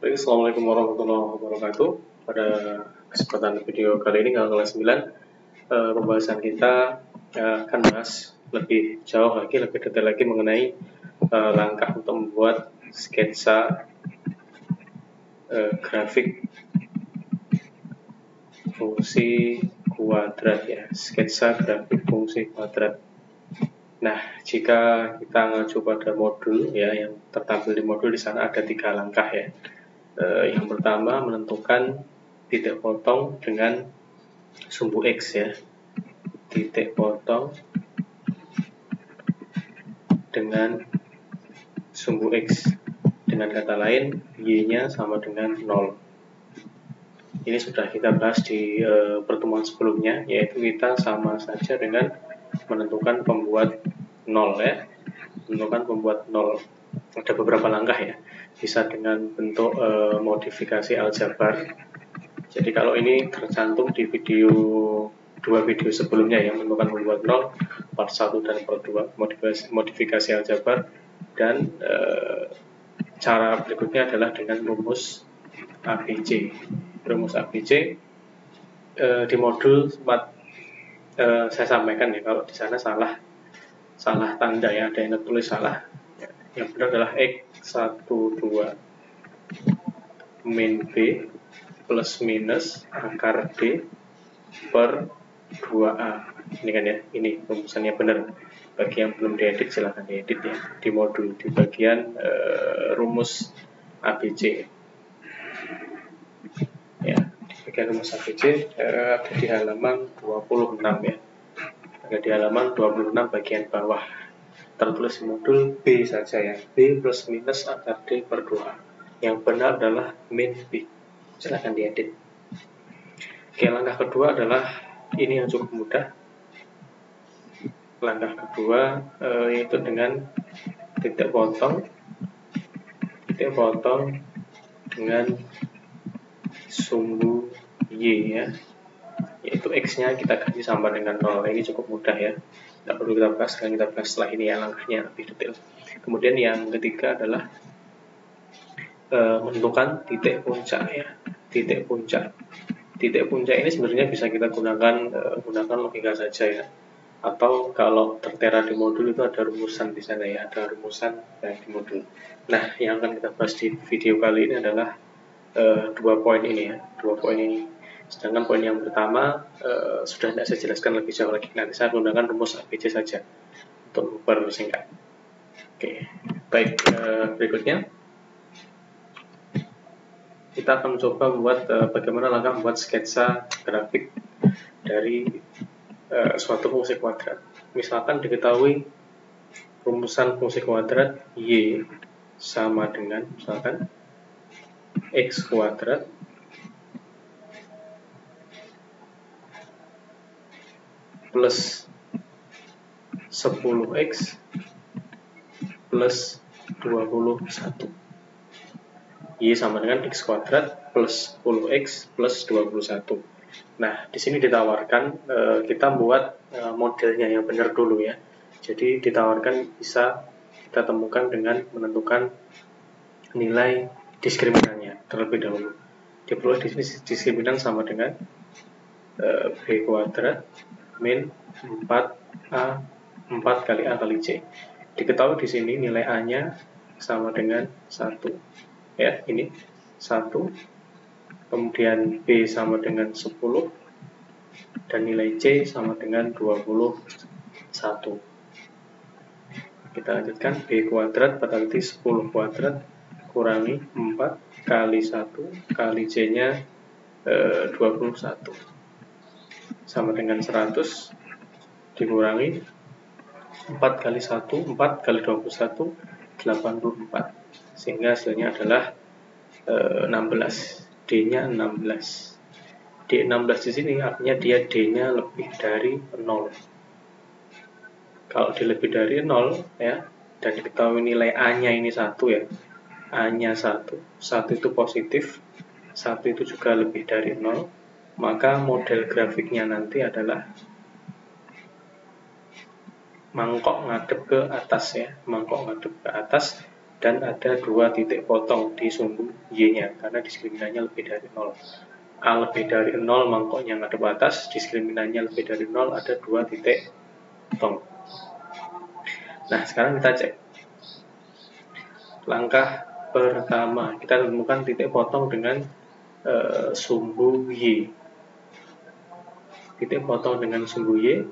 Baik, Assalamualaikum warahmatullahi wabarakatuh. Pada kesempatan video kali ini, kelas 9, pembahasan kita akan bahas lebih jauh lagi, lebih detail lagi mengenai langkah untuk membuat sketsa grafik fungsi kuadrat ya, sketsa grafik fungsi kuadrat. Nah, jika kita mengacu pada modul ya, yang tertampil di modul di sana ada 3 langkah ya. Yang pertama, menentukan titik potong dengan sumbu X ya, titik potong dengan sumbu X, dengan kata lain Y-nya sama dengan 0. Ini sudah kita bahas di pertemuan sebelumnya, yaitu kita sama saja dengan menentukan pembuat 0 ya, menentukan pembuat 0. Ada beberapa langkah ya, bisa dengan bentuk modifikasi aljabar. Jadi kalau ini tercantum di dua video sebelumnya yang menentukan pembuat 0, part 1 dan part 2, modifikasi aljabar. Dan cara berikutnya adalah dengan rumus ABC. Rumus ABC di modul sempat saya sampaikan ya, kalau di sana salah tanda ya, ada yang tulis salah. Yang benar adalah X12 min B plus minus akar D per 2A. Ini kan ya, ini rumusannya benar. Bagi yang belum diedit silahkan diedit ya, di modul di bagian rumus ABC ya, di bagian rumus ABC ada di halaman 26 ya, ada di halaman 26 bagian bawah, tertulis modul B saja ya, B plus minus akar D per 2A. Yang benar adalah min B. Silahkan diedit. Oke, langkah kedua adalah ini yang cukup mudah. Langkah kedua yaitu dengan titik potong dengan sumbu Y ya, yaitu X-nya kita ganti sama dengan 0. Ini cukup mudah ya, tidak perlu kita bahas, kita bahas setelah ini ya, langkahnya lebih detail. Kemudian yang ketiga adalah menentukan titik puncak ya, titik puncak ini sebenarnya bisa kita gunakan logika saja ya, atau kalau tertera di modul itu ada rumusan di sana ya, ada rumusan di modul. Nah, yang akan kita bahas di video kali ini adalah 2 poin ini ya, 2 poin ini. Sedangkan poin yang pertama sudah tidak saya jelaskan lebih jauh lagi, nanti saya menggunakan rumus ABC saja untuk mempersingkat. Oke, baik, berikutnya kita akan mencoba membuat bagaimana langkah membuat sketsa grafik dari suatu fungsi kuadrat. Misalkan diketahui rumusan fungsi kuadrat Y sama dengan misalkan X kuadrat plus 10X plus 21. Y sama dengan X kuadrat plus 10X plus 21. Nah, di sini ditawarkan kita buat modelnya yang benar dulu ya. Jadi ditawarkan bisa kita temukan dengan menentukan nilai diskriminannya terlebih dahulu. Diperoleh di sini diskriminan sama dengan B kuadrat min 4A 4 kali A kali C. Diketahui di sini nilai A-nya sama dengan 1. Ya, ini 1, kemudian B sama dengan 10, dan nilai C sama dengan 21. Kita lanjutkan, B kuadrat berarti 10 kuadrat kurangi 4 kali 1 kali C-nya 21 sama dengan 100 dikurangi 4 kali 1, 4 kali 21, 84. Sehingga hasilnya adalah 16. D-nya 16. D16 di sini artinya dia D-nya lebih dari 0. Kalau dia lebih dari 0 ya, dan diketahui nilai A-nya ini 1 ya. A-nya 1 itu positif, 1 itu juga lebih dari 0, maka model grafiknya nanti adalah mangkok ngadep ke atas ya, mangkok ngadep ke atas dan ada 2 titik potong di sumbu Y-nya karena diskriminannya lebih dari 0. A lebih dari 0 mangkoknya ngadep atas, diskriminannya lebih dari 0 ada 2 titik potong. Nah, sekarang kita cek. Langkah pertama, kita temukan titik potong dengan sumbu Y. Titik potong dengan sumbu Y,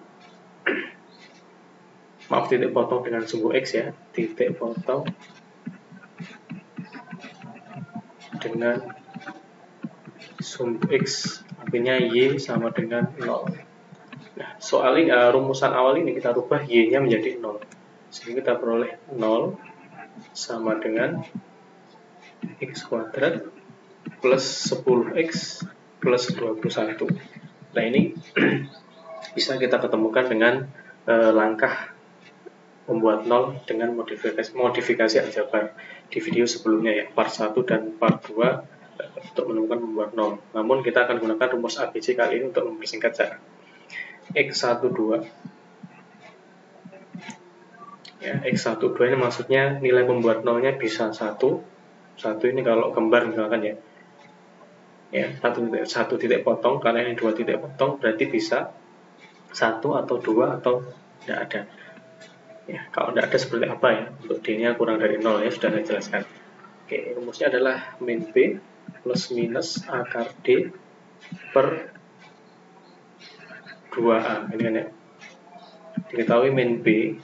maaf, titik potong dengan sumbu X ya, titik potong dengan sumbu X, artinya Y sama dengan 0. Nah, soal ini, rumusan awal ini kita rubah Y-nya menjadi 0. Sehingga kita peroleh 0 sama dengan X kuadrat plus 10X plus 21. Nah, ini bisa kita ketemukan dengan langkah membuat 0 dengan modifikasi aljabar di video sebelumnya ya, part 1 dan part 2 untuk menemukan membuat 0. Namun kita akan gunakan rumus ABC kali ini untuk mempersingkat jarak. X12 ya, X12 ini maksudnya nilai pembuat 0-nya bisa 1 ini kalau kembar misalkan ya, satu titik potong, karena ini 2 titik potong berarti bisa 1 atau 2 atau tidak ada ya. Kalau tidak ada seperti apa ya, untuk D-nya kurang dari 0 ya, sudah saya jelaskan. Oke, rumusnya adalah min B plus minus akar D per 2A. Ini kan ya, diketahui min B,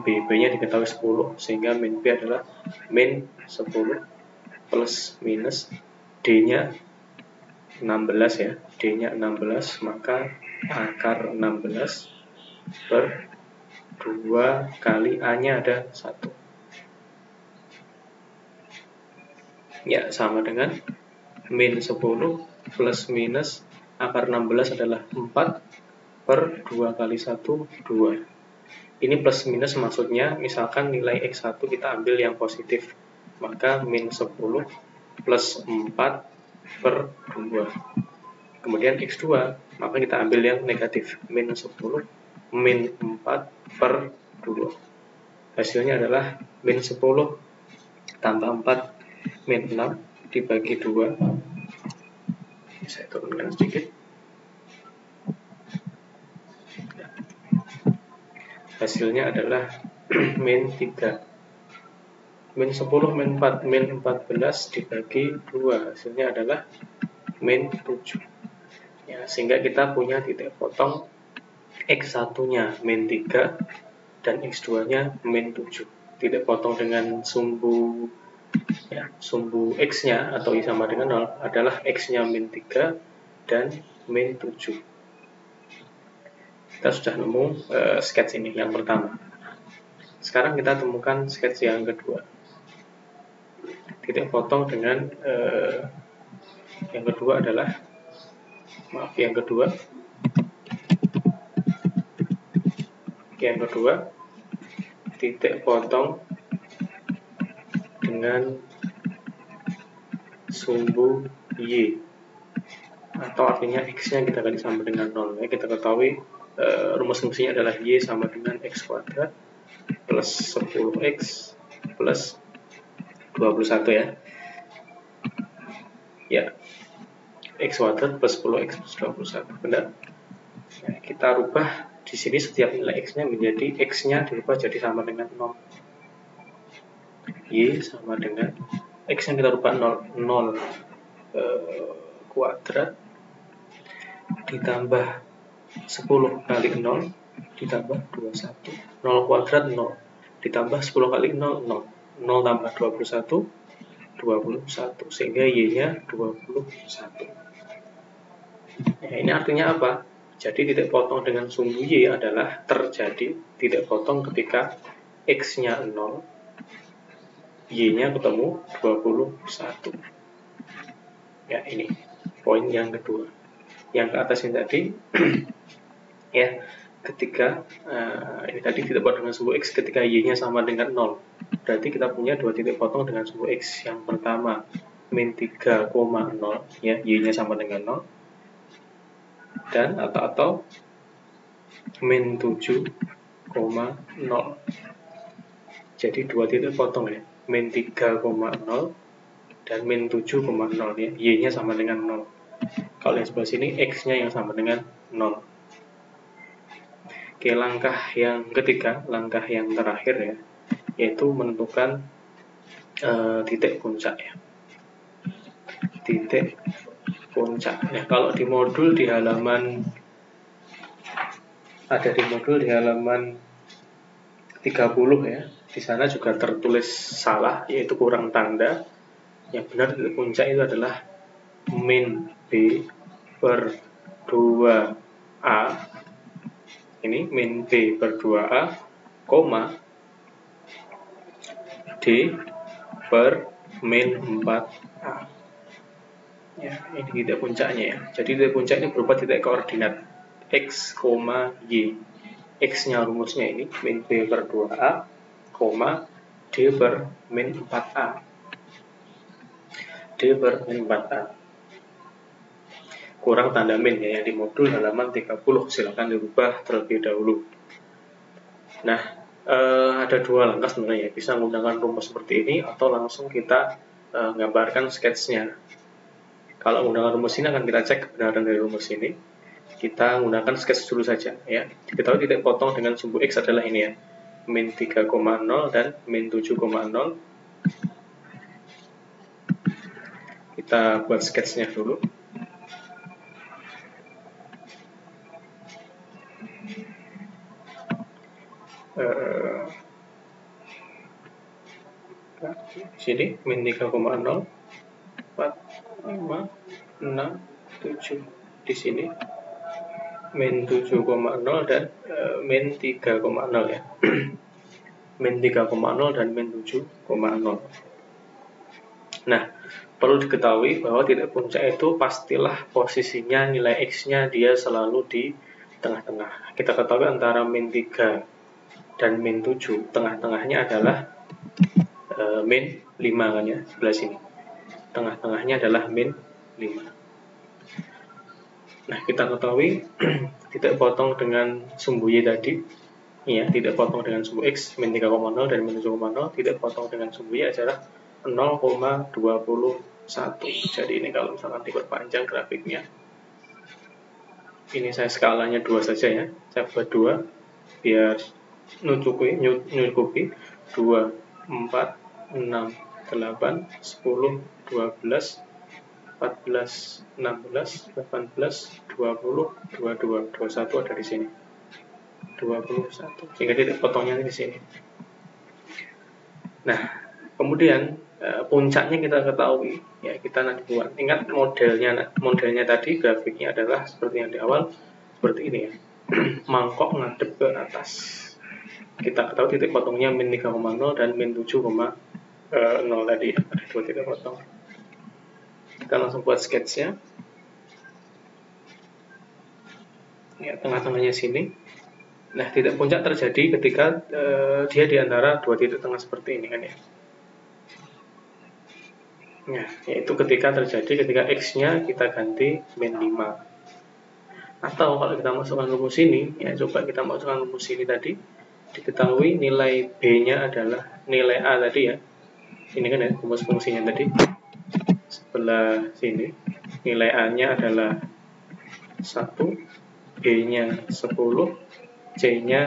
B-nya diketahui 10, sehingga min B adalah min 10 plus minus D-nya 16 ya, D-nya 16, maka akar 16 per 2 kali A-nya ada 1. Ya, sama dengan min 10 plus minus akar 16 adalah 4 per 2 kali 1, 2. Ini plus minus maksudnya misalkan nilai X1 kita ambil yang positif, maka min 10 plus 4 per 2. Kemudian X2 maka kita ambil yang negatif, min 10 min 4 per 2. Hasilnya adalah min 10 tambah 4 min 6 dibagi 2. Saya turunkan sedikit. Hasilnya adalah min 3. Min 10 min 4 min 14 dibagi 2, hasilnya adalah min 7 ya, sehingga kita punya titik potong X1 nya min 3 dan X2 nya min 7. Titik potong dengan sumbu ya, sumbu X nya atau Y sama dengan 0 adalah X nya min 3 dan min 7. Kita sudah nemu sketch ini yang pertama. Sekarang kita temukan sketch yang kedua. Titik potong dengan yang kedua adalah, yang kedua titik potong dengan sumbu Y, atau artinya X-nya kita ganti sama dengan 0 ya. Kita ketahui rumus fungsinya adalah Y sama dengan X kuadrat plus 10X plus 21 ya. Ya, X kuadrat plus 10X plus 21, benar. Nah, kita rubah di sini setiap nilai X-nya menjadi X-nya dirubah jadi sama dengan 0. Y sama dengan X yang kita rubah 0 kuadrat ditambah 10 kali 0 ditambah 21. 0 kuadrat 0 ditambah 10 kali 0, 0. 0 tambah 21, 21. Sehingga Y-nya 21. Nah, ini artinya apa? Jadi titik potong dengan sumbu Y adalah terjadi titik potong ketika X-nya 0, Y-nya ketemu 21. Ya, ini poin yang kedua. Yang ke atas ini tadi ya, ketika ini tadi titik potong dengan sumbu X ketika Y-nya sama dengan 0. Berarti kita punya 2 titik potong dengan sumbu X. Yang pertama min 3,0 ya, Y-nya sama dengan 0, dan atau min 7,0. Jadi dua titik potong ya, min 3,0 dan min 7,0 ya. Y-nya sama dengan 0. Kalau yang sebelah sini X-nya yang sama dengan 0. Oke, langkah yang ketiga, langkah yang terakhir ya, yaitu menentukan titik puncak ya. Titik puncak. Nah, kalau di modul di halaman 30 ya. Di sana juga tertulis salah, yaitu kurang tanda. Yang benar titik puncak itu adalah min B per 2A. Ini min B per 2A, koma D per min 4A. Ya, ini titik puncaknya ya. Jadi titik puncak ini berupa titik koordinat X, Y. X-nya rumusnya ini min B per 2A, koma D per min 4A. D per min 4A. Kurang tanda min ya, yang di modul halaman 30, silakan dirubah terlebih dahulu. Nah, ada dua langkah sebenarnya, bisa menggunakan rumus seperti ini atau langsung kita gambarkan sketsnya. Kalau menggunakan rumus ini akan kita cek kebenaran dari rumus ini. Kita menggunakan skets dulu saja ya. Diketahui titik potong dengan sumbu X adalah ini ya, min 3,0 dan min 7,0. Kita buat sketsnya dulu. Sini min 3,0, 4, 5, 6, 7. Di sini min 7,0 dan min 3,0 ya. Min 3,0 dan min 7,0. Nah, perlu diketahui bahwa titik puncak itu pastilah posisinya nilai X-nya dia selalu di tengah-tengah. Kita ketahui antara min 3 dan min 7, tengah-tengahnya adalah min 5 kan ya, sebelah sini. Tengah-tengahnya adalah min 5. Nah, kita ketahui titik potong dengan sumbu Y tadi, ya, titik potong dengan sumbu X min 3,0 dan min 7,0, titik potong dengan sumbu Y adalah 0,21. Jadi ini kalau misalkan diperpanjang grafiknya, ini saya skalanya 2 saja ya, saya buat 2 biar nyukupi 2, 4, 6, 8, 10, 12, 14, 16, 18, 20, 22, 21 ada di sini. 21. Sehingga titik potongnya di sini. Nah, kemudian puncaknya kita ketahui ya, kita nanti buat. Ingat modelnya tadi, grafiknya adalah seperti yang di awal, seperti ini ya. Mangkok ngadep ke atas. Kita ketahui titik potongnya min 3,0 dan min 7,0 tadi ya, ada 2 titik potong. Kita langsung buat sketsnya. Ya, tengah-tengahnya sini. Nah, titik puncak terjadi ketika dia di antara 2 titik tengah seperti ini kan ya. Nah, yaitu ketika X-nya kita ganti min 5. Atau kalau kita masukkan rumus ini, ya coba kita masukkan rumus ini tadi, diketahui nilai B-nya adalah nilai A tadi ya. Ini kan ya rumus fungsinya tadi. Sebelah sini nilai A-nya adalah 1, B-nya 10, C-nya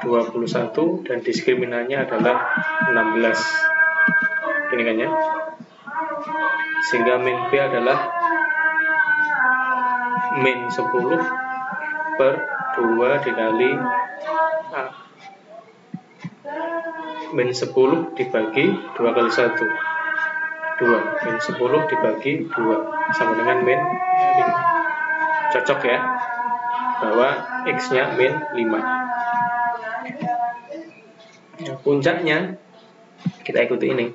21, dan diskriminannya adalah 16. Ini kan ya. Sehingga min B adalah min 10 per 2 dikali A. Min 10 dibagi 2 kali 1. 2. Min 10 dibagi 2 sama dengan min 5. Cocok ya, bahwa X-nya min 5. Nah, puncaknya kita ikuti ini.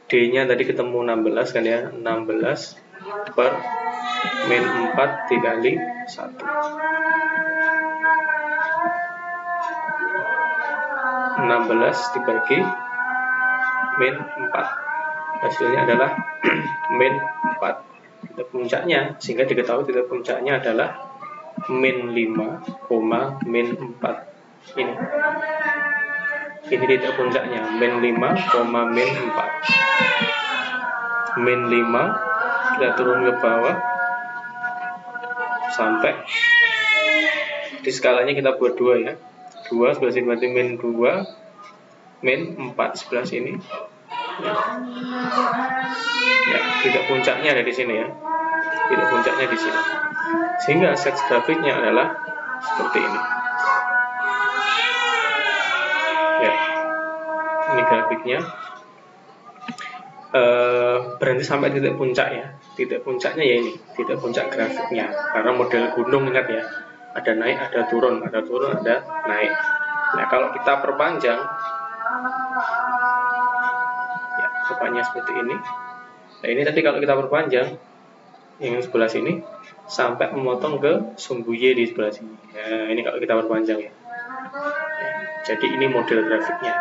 D-nya tadi ketemu 16 kan ya, 16 per min 4 dikali 1. 16 dibagi min 4. Hasilnya adalah min 4. Titik puncaknya, sehingga diketahui titik puncaknya adalah min 5, min 4. Ini. Ini titik puncaknya, min 5, min 4. Min 5, kita turun ke bawah sampai di skalanya kita buat 2 ya. 2 sebelah sini berarti min 2, min 4 sebelah sini. Ya, titik puncaknya ada di sini ya. Titik puncaknya di sini. Sehingga sketsa grafiknya adalah seperti ini. Ya, ini grafiknya. Berhenti sampai titik puncak ya. Titik puncaknya ya ini, titik puncak grafiknya. Karena model gunung, ingat ya, ada naik, ada turun, ada naik. Nah, kalau kita perpanjang, ya, rupanya seperti ini. Nah, ini tadi kalau kita perpanjang, yang sebelah sini sampai memotong ke sumbu Y di sebelah sini. Nah, ini kalau kita perpanjang ya. Jadi ini model grafiknya.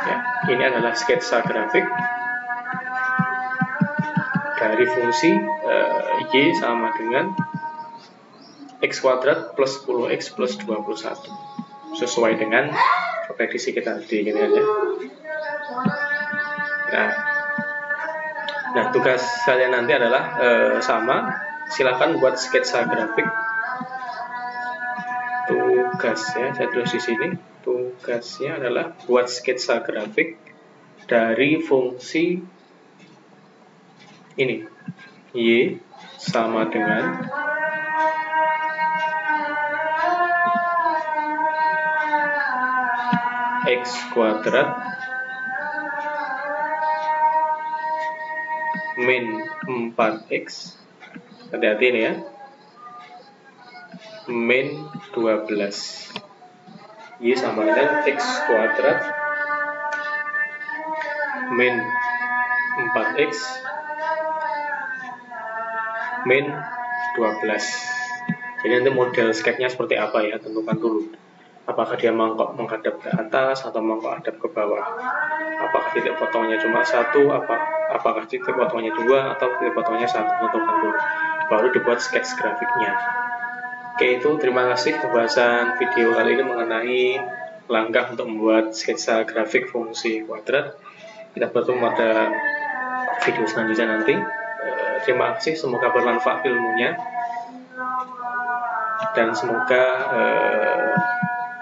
Ya, ini adalah sketsa grafik dari fungsi Y sama dengan X kuadrat plus 10X plus 21 sesuai dengan prediksi kita tadi gitu ya. Nah, tugas kalian nanti adalah sama, silakan buat sketsa grafik. Tugas ya, saya tulis di sini. Tugasnya adalah buat sketsa grafik dari fungsi ini, Y sama dengan X kuadrat min 4X, hati-hati ini ya, min 12. Y sama dengan X kuadrat min 4X min 12. Jadi nanti model sketnya seperti apa ya, tentukan dulu. Apakah dia mangkok menghadap ke atas atau mangkok hadap ke bawah? Apakah titik potongnya cuma 1, apakah titik potongnya 2, atau titik potongnya 1? Tentukan dulu, baru dibuat sketch grafiknya. Oke, itu terima kasih pembahasan video kali ini mengenai langkah untuk membuat sketsa grafik fungsi kuadrat. Kita bertemu pada video selanjutnya nanti. Terima kasih, semoga bermanfaat ilmunya dan semoga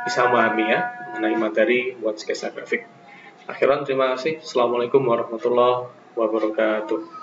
bisa memahami ya mengenai materi buat sketsa grafik. Akhiran, terima kasih. Assalamualaikum warahmatullahi wabarakatuh.